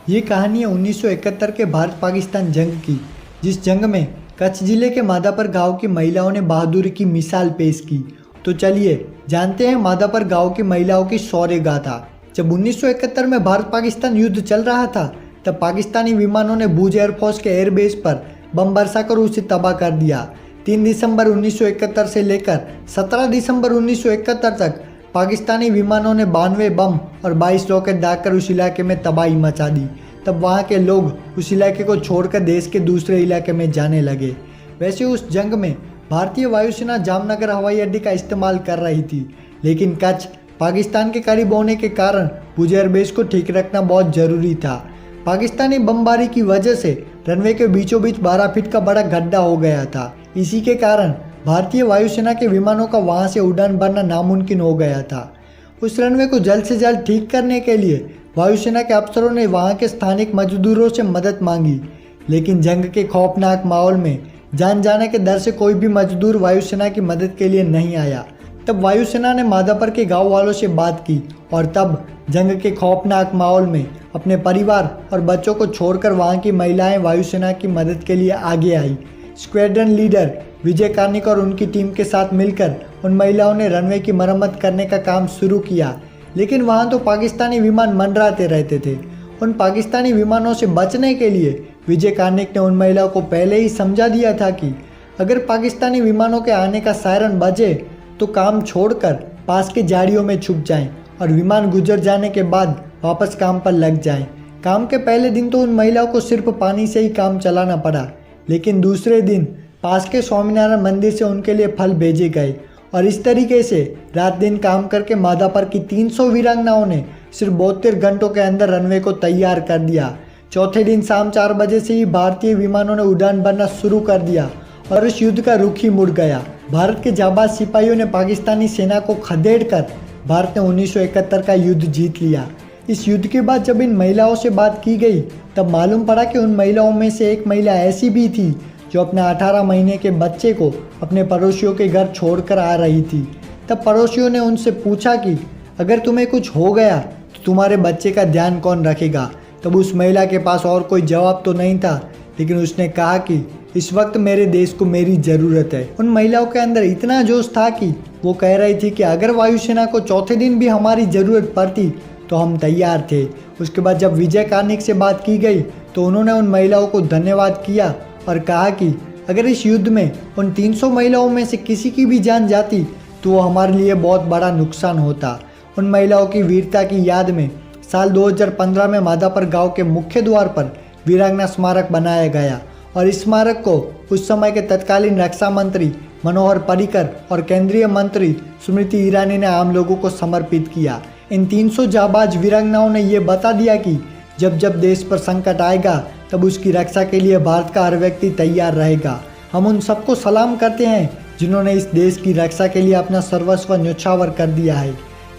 ये कहानी है 1971 के भारत पाकिस्तान जंग की, जिस जंग में कच्छ जिले के मादापर गांव की महिलाओं ने बहादुरी की मिसाल पेश की। तो चलिए जानते हैं मादापर गांव की महिलाओं की शौर्य गाथा। जब 1971 में भारत पाकिस्तान युद्ध चल रहा था, तब पाकिस्तानी विमानों ने भुज एयरफोर्स के एयरबेस पर बम बरसाकर उसे तबाह कर दिया। 3 दिसंबर 1971 से लेकर 17 दिसंबर 1971 तक पाकिस्तानी विमानों ने 92 बम और 22 रॉकेट दागकर उस इलाके में तबाही मचा दी। तब वहाँ के लोग उस इलाके को छोड़कर देश के दूसरे इलाके में जाने लगे। वैसे उस जंग में भारतीय वायुसेना जामनगर हवाई अड्डे का इस्तेमाल कर रही थी, लेकिन कच्छ पाकिस्तान के करीब होने के कारण भुज एयरबेस को ठीक रखना बहुत ज़रूरी था। पाकिस्तानी बमबारी की वजह से रनवे के बीचों बीच 12 फीट का बड़ा गड्ढा हो गया था। इसी के कारण भारतीय वायुसेना के विमानों का वहां से उड़ान भरना नामुमकिन हो गया था। उस रनवे को जल्द से जल्द ठीक करने के लिए वायुसेना के अफसरों ने वहां के स्थानिक मजदूरों से मदद मांगी, लेकिन जंग के खौफनाक माहौल में जान जाने के डर से कोई भी मजदूर वायुसेना की मदद के लिए नहीं आया। तब वायुसेना ने मादापर के गाँव वालों से बात की और तब जंग के खौफनाक माहौल में अपने परिवार और बच्चों को छोड़कर वहाँ की महिलाएं वायुसेना की मदद के लिए आगे आई। स्क्वाड्रन लीडर विजय कार्निक और उनकी टीम के साथ मिलकर उन महिलाओं ने रनवे की मरम्मत करने का काम शुरू किया, लेकिन वहाँ तो पाकिस्तानी विमान मंडराते रहते थे। उन पाकिस्तानी विमानों से बचने के लिए विजय कार्निक ने उन महिलाओं को पहले ही समझा दिया था कि अगर पाकिस्तानी विमानों के आने का सायरन बजे तो काम छोड़कर पास के झाड़ियों में छुप जाएं और विमान गुजर जाने के बाद वापस काम पर लग जाएं। काम के पहले दिन तो उन महिलाओं को सिर्फ पानी से ही काम चलाना पड़ा, लेकिन दूसरे दिन पास के स्वामीनारायण मंदिर से उनके लिए फल भेजे गए और इस तरीके से रात दिन काम करके मादापर की 300 वीरांगनाओं ने सिर्फ 72 घंटों के अंदर रनवे को तैयार कर दिया। चौथे दिन शाम 4 बजे से ही भारतीय विमानों ने उड़ान भरना शुरू कर दिया और उस युद्ध का रुख ही मुड़ गया। भारत के जाबाज सिपाहियों ने पाकिस्तानी सेना को खदेड़ कर भारत ने 1971 का युद्ध जीत लिया। इस युद्ध के बाद जब इन महिलाओं से बात की गई, तब मालूम पड़ा कि उन महिलाओं में से एक महिला ऐसी भी थी जो अपने 18 महीने के बच्चे को अपने पड़ोसियों के घर छोड़कर आ रही थी। तब पड़ोसियों ने उनसे पूछा कि अगर तुम्हें कुछ हो गया तो तुम्हारे बच्चे का ध्यान कौन रखेगा। तब उस महिला के पास और कोई जवाब तो नहीं था, लेकिन उसने कहा कि इस वक्त मेरे देश को मेरी ज़रूरत है। उन महिलाओं के अंदर इतना जोश था कि वो कह रही थी कि अगर वायुसेना को चौथे दिन भी हमारी ज़रूरत पड़ती तो हम तैयार थे। उसके बाद जब विजय कार्निक से बात की गई तो उन्होंने उन महिलाओं को धन्यवाद किया और कहा कि अगर इस युद्ध में उन 300 महिलाओं में से किसी की भी जान जाती तो वो हमारे लिए बहुत बड़ा नुकसान होता। उन महिलाओं की वीरता की याद में साल 2015 में मादापर गांव के मुख्य द्वार पर वीरांगना स्मारक बनाया गया और इस स्मारक को उस समय के तत्कालीन रक्षा मंत्री मनोहर पर्रिकर और केंद्रीय मंत्री स्मृति ईरानी ने आम लोगों को समर्पित किया। इन 300 जाबाज वीरांगनाओं ने ये बता दिया कि जब जब देश पर संकट आएगा तब उसकी रक्षा के लिए भारत का हर व्यक्ति तैयार रहेगा। हम उन सबको सलाम करते हैं जिन्होंने इस देश की रक्षा के लिए अपना सर्वस्व न्योछावर कर दिया है।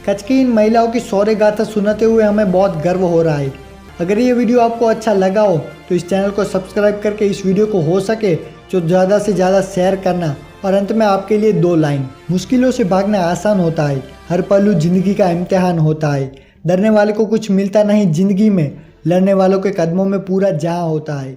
कच्छ की इन महिलाओं की शौर्य गाथा सुनाते हुए हमें बहुत गर्व हो रहा है। अगर ये वीडियो आपको अच्छा लगा हो तो इस चैनल को सब्सक्राइब करके इस वीडियो को हो सके तो ज़्यादा से ज़्यादा शेयर करना। और अंत में आपके लिए 2 लाइन। मुश्किलों से भागना आसान होता है, हर पहलू जिंदगी का इम्तिहान होता है। डरने वाले को कुछ मिलता नहीं जिंदगी में, लड़ने वालों के कदमों में पूरा जहां होता है।